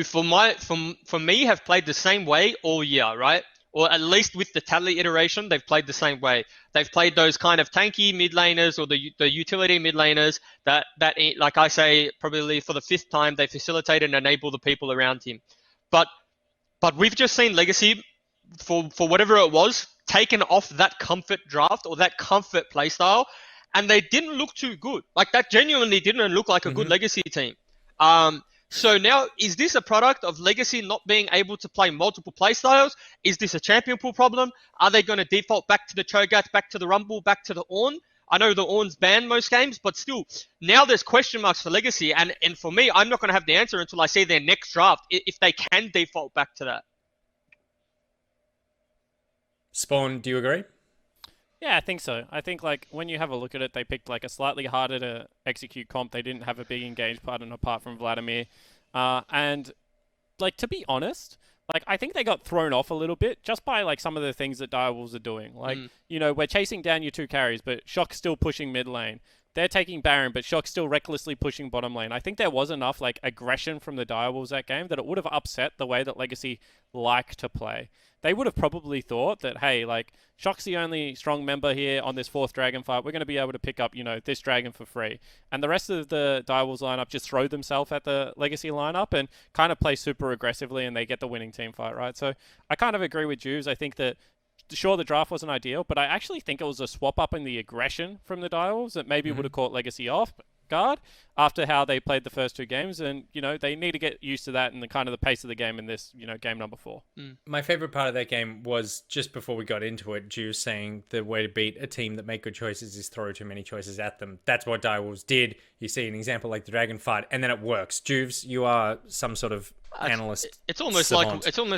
for me have played the same way all year, right? Or at least with the Tally iteration, they've played the same way. They've played those kind of tanky mid laners or the utility mid laners that like I say, probably for the 5th time, they facilitate and enable the people around him. But we've just seen Legacy, for whatever it was, taken off that comfort draft or that comfort playstyle, and they didn't look too good. Like, that genuinely didn't look like a good Legacy team. So now, is this a product of Legacy not being able to play multiple playstyles? Is this a champion pool problem? Are they going to default back to the Cho'Gath, back to the Rumble, back to the Ornn? I know the Ornn's banned most games, but still, now there's question marks for Legacy. And for me, I'm not going to have the answer until I see their next draft, if they can default back to that. Spawn, do you agree? Yeah, I think so. I think, like, when you have a look at it, they picked, like, a slightly harder to execute comp. They didn't have a big engaged partner apart from Vladimir. And, like, to be honest, like, I think they got thrown off a little bit just by, like, some of the things that Direwolves are doing. Like, you know, we're chasing down your 2 carries, but Shock's still pushing mid lane. They're taking Baron, but Shock's still recklessly pushing bottom lane. I think there was enough, like, aggression from the Direwolves that game that it would have upset the way that Legacy like to play. They would have probably thought that, hey, like, Shock's the only strong member here on this 4th dragon fight. We're going to be able to pick up, you know, this dragon for free. And the rest of the Direwolves lineup just throw themselves at the Legacy lineup and kind of play super aggressively, and they get the winning team fight, right? So I kind of agree with Juves. I think that, sure, the draft wasn't ideal, but I actually think it was a swap up in the aggression from the Direwolves that maybe would have caught Legacy off guard after how they played the first 2 games. And, you know, they need to get used to that and the kind of the pace of the game in this, you know, game number 4. My favorite part of that game was just before we got into it, Juves saying the way to beat a team that make good choices is throw too many choices at them. That's what Direwolves did. You see an example like the Dragon fight, and then it works. Juves, you are some sort of analyst. It's almost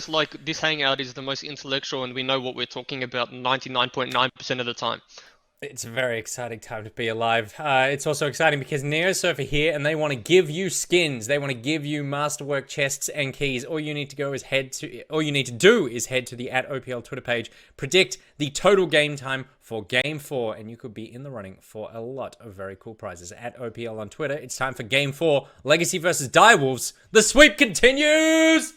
like this hangout is the most intellectual, and we know what we're talking about 99.9% of the time. It's a very exciting time to be alive. It's also exciting because Neosurf are here and they want to give you skins. They want to give you masterwork chests and keys. All you need to do is head to the @OPL Twitter page, predict the total game time for Game 4, and you could be in the running for a lot of very cool prizes. @OPL on Twitter. It's time for Game 4, Legacy versus Direwolves. The sweep continues!